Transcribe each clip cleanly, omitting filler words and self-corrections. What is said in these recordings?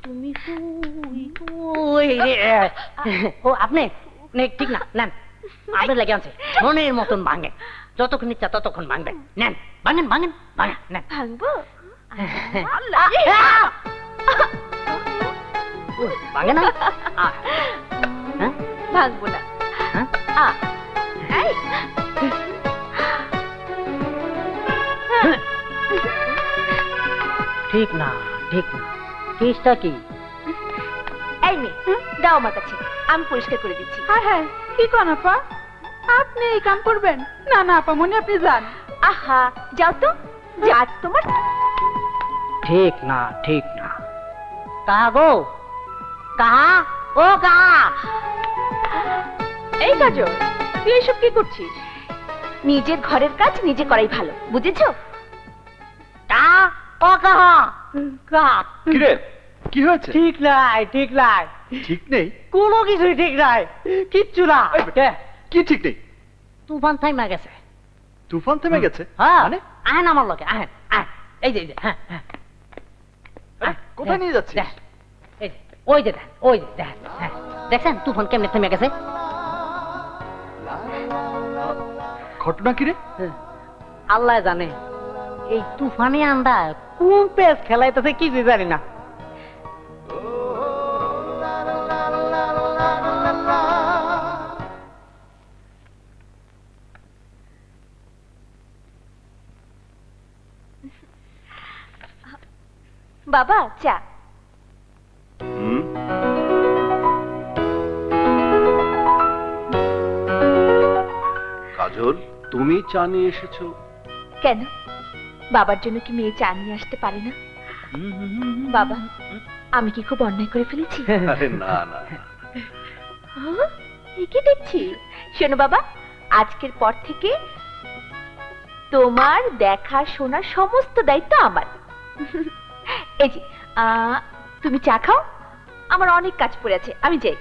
তুমি ও আপনি ঠিক না নেন, আপনি লেগে আছে মনের মতন ভাঙেন, যতক্ষণ ইচ্ছা ততক্ষণ ভাঙবেন, নেন ভাঙেন ভাঙেন ভাঙেন, নেন ভাঙবো ভাঙে না, ভাঙবো না। ঠিক না ঠিক না, কেসটা কি? এই মেয়ে দাও আমার কাছে, আমি পরিষ্কার করে দিচ্ছি। হ্যাঁ হ্যাঁ, কি কোন আপা, আপনি এই কাম করবেন? না না আপা মনে, আপনি যান। আহা যাও তো, যা তোমার। ঠিক না ঠিক না, কাহা গো, কাহা ও কাহা। এই কাজল, তুই এসব কি করছিস? নিজের ঘরের কাজ নিজে করাই ভালো, বুঝেছো? কাহা ও কাহা, কাহা কি রে, কি হয়েছে? ঠিক নাই ঠিক নাই, ঠিক নেই? কোনো কিছুই ঠিক নাই, কিচ্ছু না। কি ঠিক নেই? তুফান থাইমা গেছে। তুফান থেমে গেছে? মানে আহেন আমার লগে, আহেন আহেন, এই যে হ্যাঁ হ্যাঁ, কোথায় নিয়ে যাচ্ছিস? এই যে ওই যে দেখ, ওই যে দেখ, হ্যাঁ দেখছেন তুফান কেমনে থেমে গেছে। ঘটনা কি রে? আল্লাহ জানে, এই তুফানে আন্দা কোন পেস খেলাইতেছে কিছু জানি না। বাবা চা। কাজল, তুমি চা নিয়ে এসেছো কেন? বাবার জন্য কি মেয়ে চা নিয়ে আসতে পারে না? বাবা, আমি কি খুব অন্যায় করে ফেলেছি? আরে না না, কি দেখছি? শোনো বাবা, আজকের পর থেকে তোমার দেখা শোনা সমস্ত দায়িত্ব আমার। এই যে তুমি চা খাও, আমার অনেক কাজ পড়ে আছে, আমি যাই।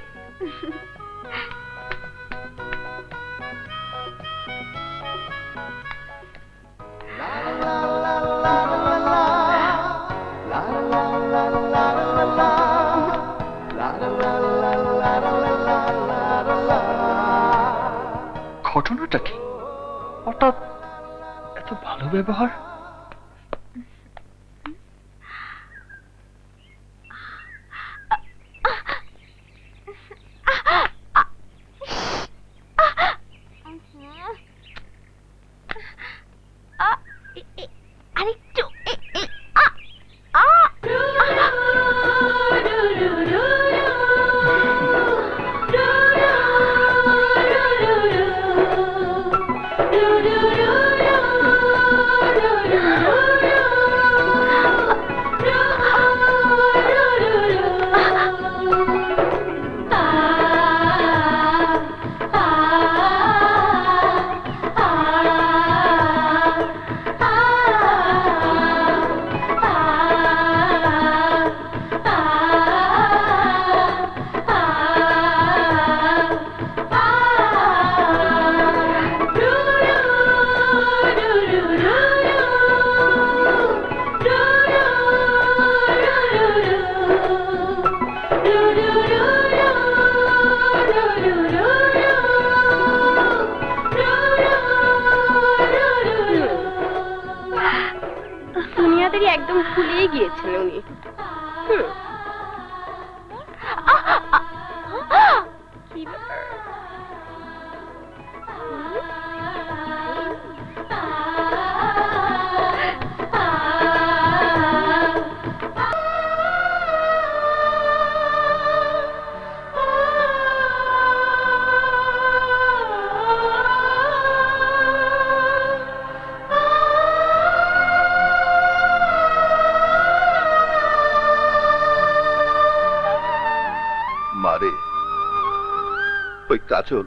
ঘটনাটা কি? হঠাৎ এত ভালো ব্যবহার? আরেকটু একদম ভুলিয়ে গিয়েছেন উনি। কি মারে ওই কাজল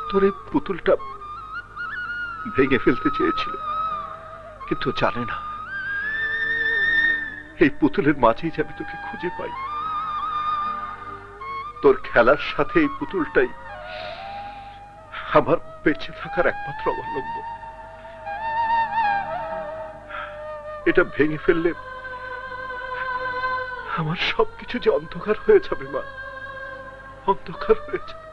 তোর এই পুতুলটা ভেঙে ফেলতে চেয়েছিল, কিন্তু জানে না এই পুতুলের মাঝেই যে আমি তোকে খুঁজে পাই। তোর খেলার সাথে এই পুতুলটাই আমার বেঁচে থাকার একমাত্র অবলম্বন। এটা ভেঙে ফেললে আমার সবকিছু যে অন্ধকার হয়ে যাবে মা, অন্ধকার হয়ে যাবে।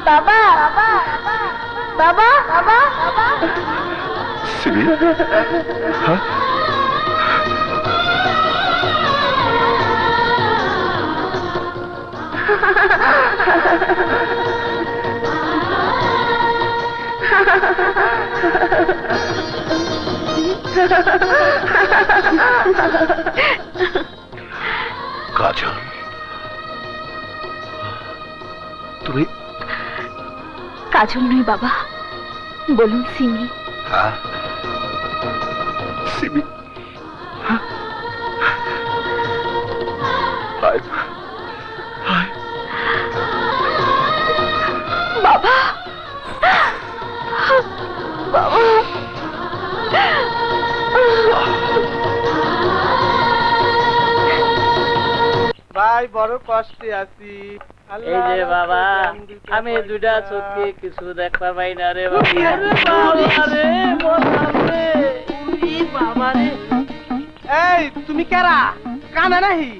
বাবা, বাবা, বাবা, বাবা, সিমি, হ্যাঁ? কাজল, তুমি? কাজল নই বাবা, বলুন সিমি। হ্যাঁ, সিমি। হায় হায়, বাবা, বাবা, ভাই বড় কষ্টে আছি। এই যে বাবা, আমি দুটা চোখে কিছু দেখতে পাই না রে বাবা। এই তুমি কারা? কানা নাহি?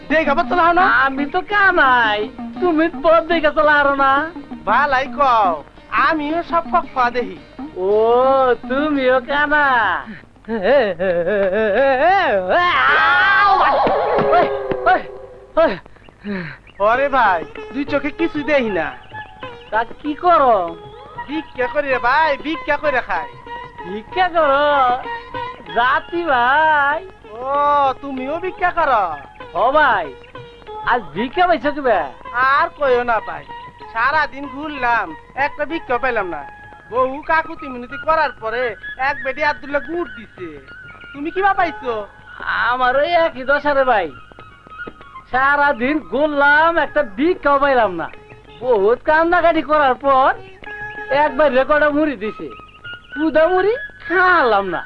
দেখা পাচ্ছ না? আমি তো কানাই, তুমি পথ দেখে চলা আরো না। ভালাই কও, আমিও সব ফকফা দেখি। ও তুমিও কানা? ওরে ভাই, দুই চোখে কিছু দেখি না। তা কি করো? ভিক্ষা করি রে ভাই, ভিক্ষা করে খাই। ভিক্ষা করো জাতি ভাই? ও তুমিও ভিক্ষা করো? ও ভাই, আজ ভিক্ষা পাইছো কিবা? আর কইও না ভাই, সারাদিন ঘুরলাম, একটা ভিক্ষা পেলাম না। বহু কাকুতি মিনতি করার পরে এক বেটি আব্দুল্লাহ গুড় দিছে। তুমি কিবা পাইছো? আমার ওই একই দশা রে ভাই, সারাদিন ঘুরলাম, একটা ভিক্ষাও পাইলাম না। বহুত কান্দাকাটি করার পর একবার রেকর্ডে মুড়ি দিছে, পুদা মুড়ি খাওয়ালাম না,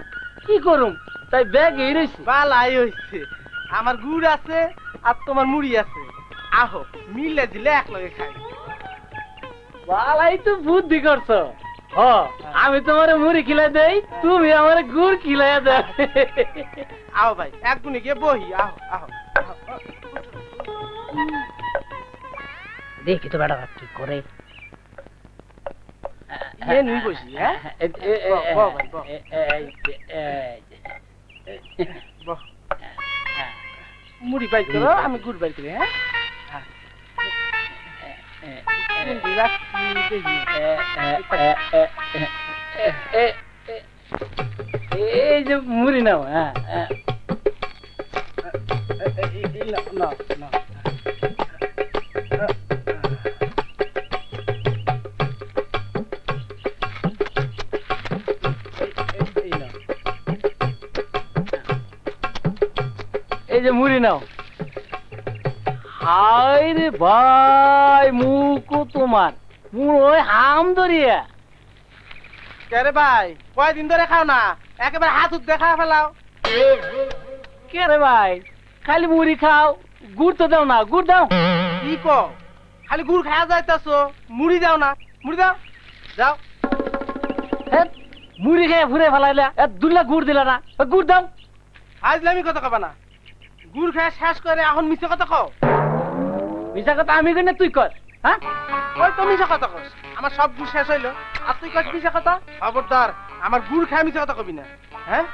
কি করুম, তাই ব্যাগে রয়েছে। বালাই হইছে, আমার গুড় আছে আর তোমার মুড়ি আছে, আহো মিলে দিলে এক লগে খাই। বালাই তো বুদ্ধি করছো। হ, আমি তোমার মুড়ি খিলাই দেই, তুমি আমার গুড় খিলাই দে। আহো ভাই, এক গুণে গিয়ে বহি, আহো আহো। দেখি তো বেটা কি করে। নুই বসি, হ্যাঁ মুড়ি পাই করো, আমি গুড় পাই করি। হ্যাঁ এই যে মুড়ি নাও। হ্যাঁ এই যে মুড়ি নাও। হায় রে ভাই, মুখো তোমার মুড় ওই হাম ধরিয়া। কে ভাই, কয়দিন ধরে খাও না? একেবারে হাত উঠ দেখা ফেলাও। কে রে ভাই, খালি মুড়ি খাও, গুড় তো দাও না, গুড় দাও। কি কো, খালি গুড় খাওয়া যাইতাছো, মুড়ি দাও না? মুড়ি দাও, যাও। মুড়ি খেয়ে ঘুরে ফেলাইলা, দুলা গুড় দিলা না, গুড় দাও। আজলামি কথা কবা না, গুড় খাওয়া শেষ করে এখন মিছে কথা কও। মিছা কথা আমি কেন তুই কর? হ্যাঁ ওই তো মিছে কথা কস, আমার সব গুড় শেষ হইলো আর তুই কস মিছে কথা? খবরদার, আমার গুড় খাওয়া মিছে কথা কবি না। হ্যাঁ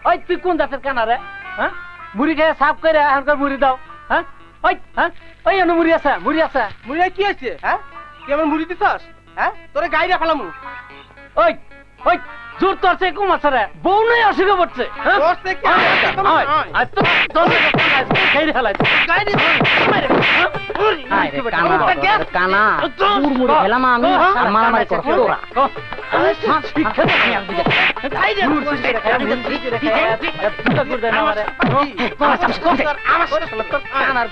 ওই তুই কোন জাতের কানা রে? হ্যাঁ মুড়ি খেয়ে সাফ করে এখনকার মুড়ি দাও। হ্যাঁ ওই হ্যাঁ ওই এনে মুড়ি আছে, মুড়ি আছে। মুড়ি কি আছে? হ্যাঁ তুই আমার মুড়ি দিছস? হ্যাঁ তোরে গাইরা ফেলামু। ওই ওই জোর তোর সে কম আছে রে, বউ নাই অসুখে পড়ছে। তোর সে কি আর তো তোর খেয়ে ফেলাই গাইরে কানা মুড় মুড়ি খেলাম আমি, আর মারামারি করছ তোরা। আমার